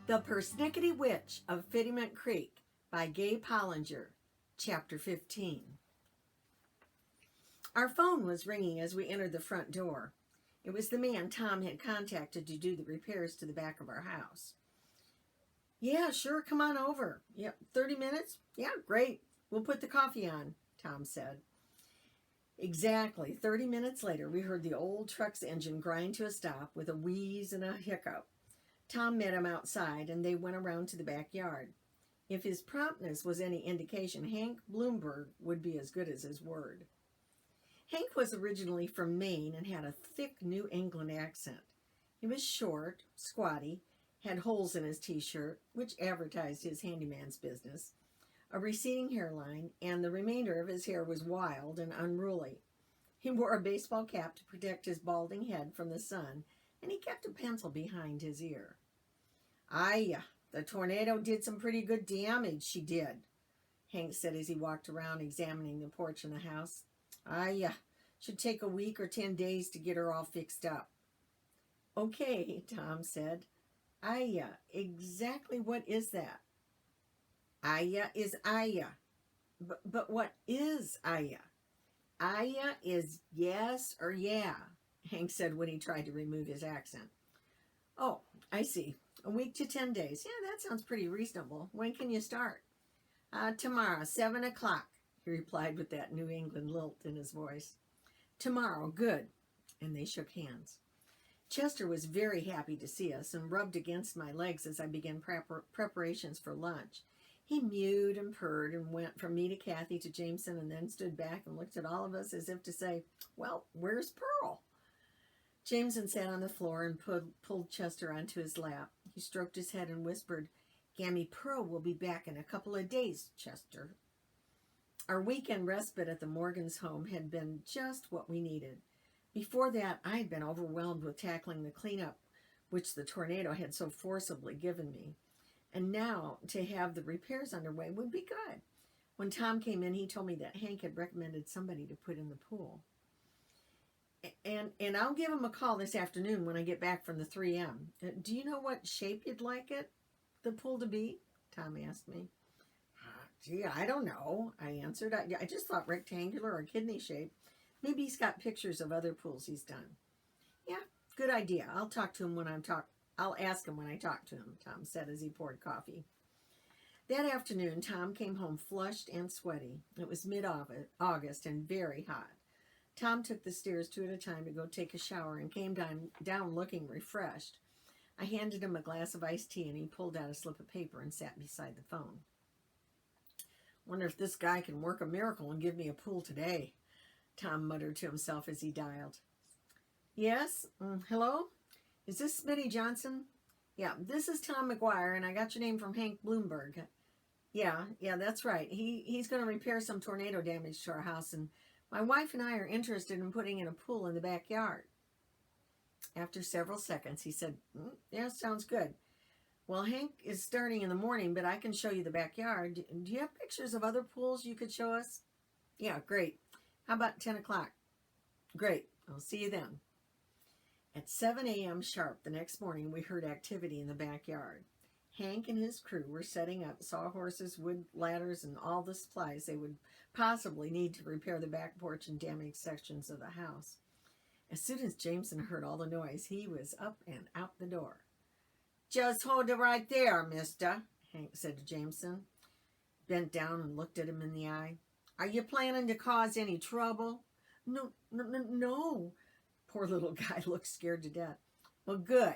The Persnickety Witch of Fiddyment Creek by Gaye Pollinger, Chapter 15. Our phone was ringing as we entered the front door. It was the man Tom had contacted to do the repairs to the back of our house. Yeah, sure, come on over. Yep, 30 minutes? Yeah, great. We'll put the coffee on, Tom said. Exactly 30 minutes later, we heard the old truck's engine grind to a stop with a wheeze and a hiccup. Tom met him outside, and they went around to the backyard. If his promptness was any indication, Hank Bloomberg would be as good as his word. Hank was originally from Maine and had a thick New England accent. He was short, squatty, had holes in his t-shirt, which advertised his handyman's business, a receding hairline, and the remainder of his hair was wild and unruly. He wore a baseball cap to protect his balding head from the sun, and he kept a pencil behind his ear. Aye, the tornado did some pretty good damage, she did, Hank said as he walked around examining the porch and the house. Aye, should take a week or 10 days to get her all fixed up. Okay, Tom said. Aye, exactly what is that? Aye is aye. But what is aye? Aye is yes or yeah, Hank said when he tried to remove his accent. Oh, I see. A week to 10 days. Yeah, that sounds pretty reasonable. When can you start? Tomorrow, 7 o'clock, he replied with that New England lilt in his voice. Tomorrow, good. And they shook hands. Chester was very happy to see us and rubbed against my legs as I began preparations for lunch. He mewed and purred and went from me to Kathy to Jameson and then stood back and looked at all of us as if to say, well, where's Pearl? Jameson sat on the floor and pulled Chester onto his lap. He stroked his head and whispered, Gammy Pearl will be back in a couple of days, Chester. Our weekend respite at the Morgans' home had been just what we needed. Before that, I had been overwhelmed with tackling the cleanup which the tornado had so forcibly given me. And now to have the repairs underway would be good. When Tom came in, he told me that Hank had recommended somebody to put in the pool. And I'll give him a call this afternoon when I get back from the 3M. Do you know what shape you'd like the pool to be? Tom asked me. Gee, I don't know, I answered. I just thought rectangular or kidney shape. Maybe he's got pictures of other pools he's done. Yeah, good idea. I'll ask him when I talk to him, Tom said as he poured coffee. That afternoon, Tom came home flushed and sweaty. It was mid-August and very hot. Tom took the stairs 2 at a time to go take a shower and came down looking refreshed. I handed him a glass of iced tea and he pulled out a slip of paper and sat beside the phone. Wonder if this guy can work a miracle and give me a pool today, Tom muttered to himself as he dialed. Yes? Hello? Is this Smitty Johnson? Yeah, this is Tom McGuire, and I got your name from Hank Bloomberg. Yeah, that's right. He's going to repair some tornado damage to our house, and my wife and I are interested in putting in a pool in the backyard. After several seconds, he said, yeah, sounds good. Well, Hank is starting in the morning, but I can show you the backyard. Do you have pictures of other pools you could show us? Yeah, great. How about 10 o'clock? Great. I'll see you then. At 7 a.m. sharp the next morning, we heard activity in the backyard. Hank and his crew were setting up sawhorses, wood ladders, and all the supplies they would possibly need to repair the back porch and damaged sections of the house. As soon as Jameson heard all the noise, he was up and out the door. Just hold it right there, mister, Hank said to Jameson, bent down and looked at him in the eye. Are you planning to cause any trouble? No. Poor little guy looked scared to death. Well, good.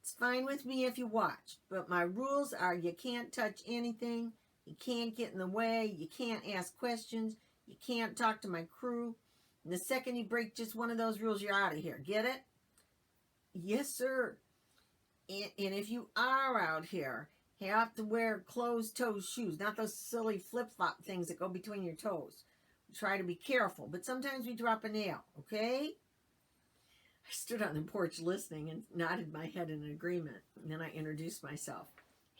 It's fine with me if you watch, but my rules are you can't touch anything, you can't get in the way, you can't ask questions, you can't talk to my crew, and the second you break just one of those rules, you're out of here. Get it? Yes, sir. And if you are out here, you have to wear closed-toe shoes, not those silly flip-flop things that go between your toes. Try to be careful, but sometimes we drop a nail, okay? I stood on the porch listening and nodded my head in agreement. And then I introduced myself.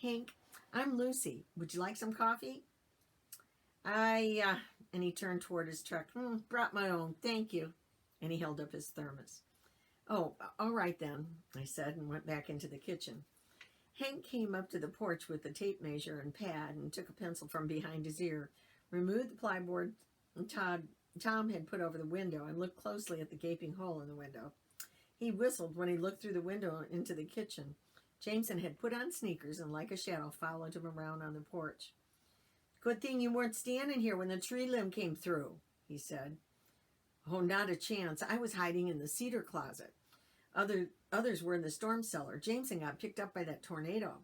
Hank, I'm Lucy. Would you like some coffee? And he turned toward his truck. Brought my own, thank you. And he held up his thermos. Oh, all right then, I said and went back into the kitchen. Hank came up to the porch with the tape measure and pad and took a pencil from behind his ear, removed the plyboard Tom had put over the window, and looked closely at the gaping hole in the window. He whistled when he looked through the window into the kitchen. Jameson had put on sneakers and, like a shadow, followed him around on the porch. "Good thing you weren't standing here when the tree limb came through," he said. "Oh, not a chance. I was hiding in the cedar closet. Others were in the storm cellar. Jameson got picked up by that tornado."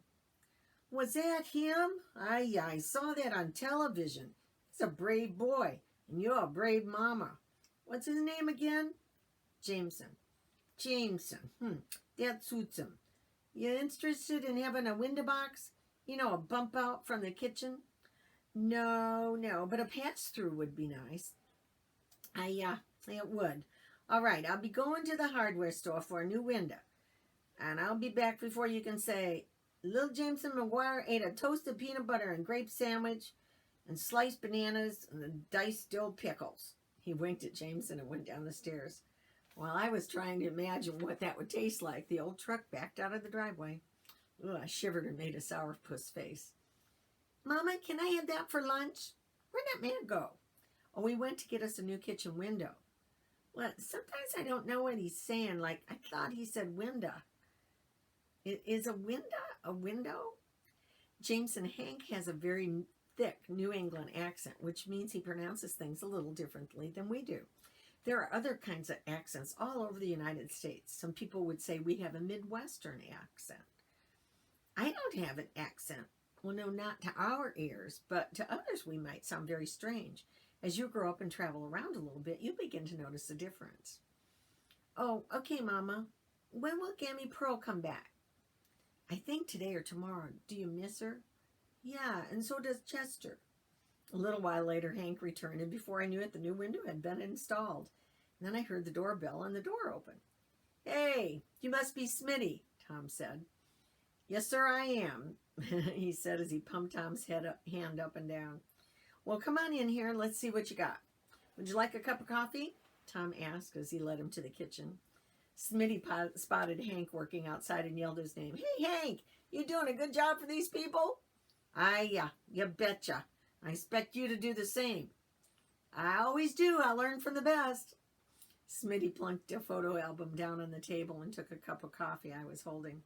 "Was that him? I saw that on television. He's a brave boy, and you're a brave mama. What's his name again?" "Jameson." "Jameson. That suits him. You interested in having a window box? You know, a bump out from the kitchen?" No, but a pass-through would be nice." It would. All right, I'll be going to the hardware store for a new window. And I'll be back before you can say, "Little Jameson McGuire ate a toasted peanut butter and grape sandwich and sliced bananas and diced dill pickles." He winked at Jameson and went down the stairs. While I was trying to imagine what that would taste like, the old truck backed out of the driveway. I shivered and made a sourpuss face. "Mama, can I have that for lunch? Where'd that man go?" "Oh, we went to get us a new kitchen window." "Well, sometimes I don't know what he's saying. Like, I thought he said window." Is a window? Jameson Hank has a very thick New England accent, which means he pronounces things a little differently than we do. There are other kinds of accents all over the United States. Some people would say we have a Midwestern accent. I don't have an accent. Well, no, not to our ears, but to others we might sound very strange. As you grow up and travel around a little bit, you'll begin to notice the difference. "Oh, okay, Mama. When will Gammy Pearl come back?" "I think today or tomorrow. Do you miss her?" "Yeah, and so does Chester." A little while later, Hank returned, and before I knew it, the new window had been installed. And then I heard the doorbell and the door open. "Hey, you must be Smitty," Tom said. "Yes, sir, I am," he said as he pumped Tom's hand up and down. "Well, come on in here and let's see what you got. Would you like a cup of coffee?" Tom asked as he led him to the kitchen. Smitty spotted Hank working outside and yelled his name. "Hey, Hank, you doing a good job for these people?" "Yeah, you betcha. I expect you to do the same." "I always do. I learn from the best." Smitty plunked a photo album down on the table and took a cup of coffee I was holding.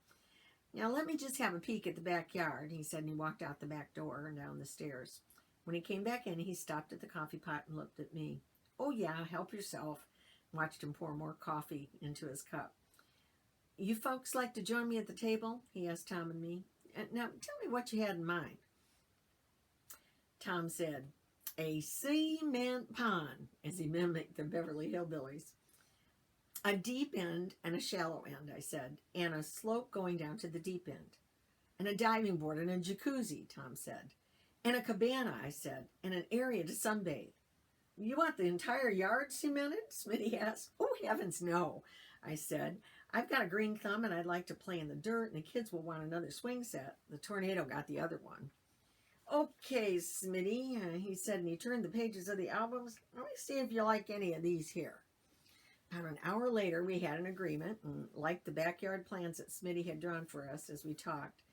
"Now let me just have a peek at the backyard," he said, and he walked out the back door and down the stairs. When he came back in, he stopped at the coffee pot and looked at me. "Oh yeah, help yourself." Watched him pour more coffee into his cup. "You folks like to join me at the table?" he asked Tom and me. "Now tell me what you had in mind." Tom said, "A cement pond," as he mimicked the Beverly Hillbillies. "A deep end and a shallow end," I said, "and a slope going down to the deep end." "And a diving board and a jacuzzi," Tom said. "And a cabana," I said, "and an area to sunbathe." "You want the entire yard cemented?" Smitty asked. "Oh, heavens, no," I said. "I've got a green thumb and I'd like to play in the dirt, and the kids will want another swing set. The tornado got the other one." "Okay, Smitty," he said, and he turned the pages of the albums. "Let me see if you like any of these here." About an hour later, we had an agreement and liked the backyard plans that Smitty had drawn for us as we talked.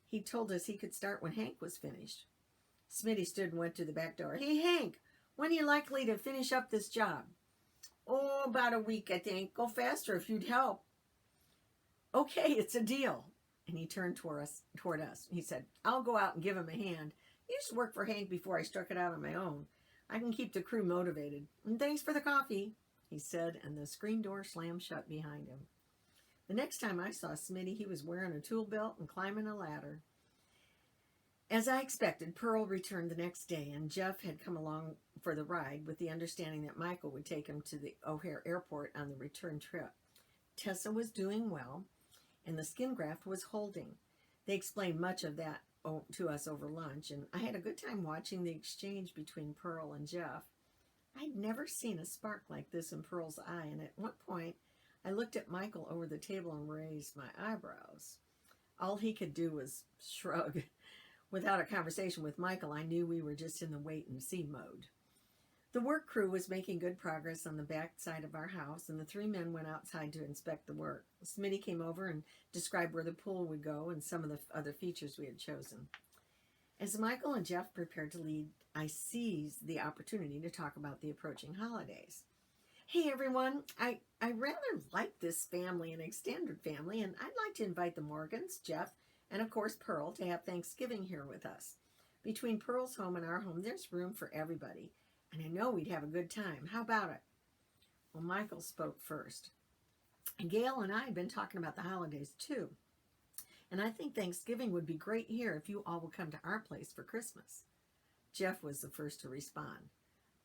He told us he could start when Hank was finished. Smitty stood and went to the back door. "Hey, Hank, when are you likely to finish up this job?" "Oh, about a week, I think. Go faster if you'd help." "Okay, it's a deal." And he turned toward us. He said, "I'll go out and give him a hand. I used to work for Hank before I struck it out on my own. I can keep the crew motivated. And thanks for the coffee," he said, and the screen door slammed shut behind him. The next time I saw Smitty, he was wearing a tool belt and climbing a ladder. As I expected, Pearl returned the next day, and Jeff had come along for the ride with the understanding that Michael would take him to the O'Hare Airport on the return trip. Tessa was doing well, and the skin graft was holding. They explained much of that to us over lunch, and I had a good time watching the exchange between Pearl and Jeff. I'd never seen a spark like this in Pearl's eye, and at one point, I looked at Michael over the table and raised my eyebrows. All he could do was shrug. Without a conversation with Michael, I knew we were just in the wait-and-see mode. The work crew was making good progress on the back side of our house, and the three men went outside to inspect the work. Smitty came over and described where the pool would go and some of the other features we had chosen. As Michael and Jeff prepared to leave, I seized the opportunity to talk about the approaching holidays. Hey everyone, I rather like this family, an extended family, and I'd like to invite the Morgans, Jeff, and of course Pearl to have Thanksgiving here with us. Between Pearl's home and our home, there's room for everybody, and I know we'd have a good time. How about it? Well, Michael spoke first. And Gail and I have been talking about the holidays too, and I think Thanksgiving would be great here if you all will come to our place for Christmas. Jeff was the first to respond.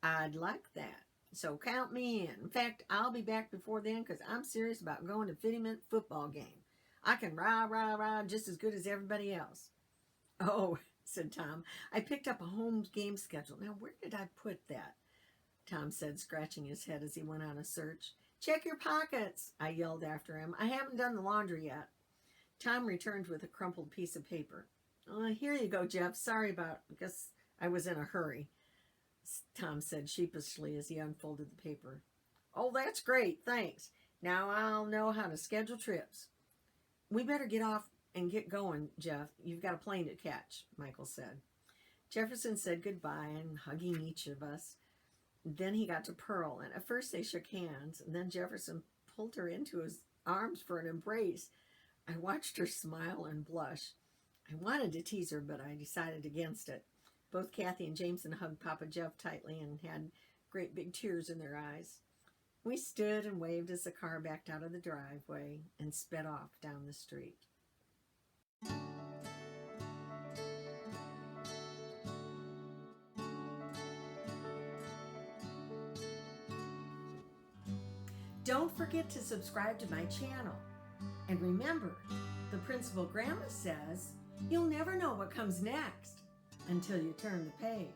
I'd like that. So count me in. In fact, I'll be back before then because I'm serious about going to Fiddyment football game. I can rah just as good as everybody else. Oh, said Tom, I picked up a home game schedule. Now, where did I put that? Tom said, scratching his head as he went on a search. Check your pockets, I yelled after him. I haven't done the laundry yet. Tom returned with a crumpled piece of paper. Here you go, Jeff. Sorry because I was in a hurry, Tom said sheepishly as he unfolded the paper. Oh, that's great, thanks. Now I'll know how to schedule trips. We better get off and get going, Jeff. You've got a plane to catch, Michael said. Jefferson said goodbye and hugging each of us. Then he got to Pearl, and at first they shook hands, and then Jefferson pulled her into his arms for an embrace. I watched her smile and blush. I wanted to tease her, but I decided against it. Both Kathy and Jameson hugged Papa Jeff tightly and had great big tears in their eyes. We stood and waved as the car backed out of the driveway and sped off down the street. Don't forget to subscribe to my channel. And remember, the Principal Grandma says, you'll never know what comes next until you turn the page.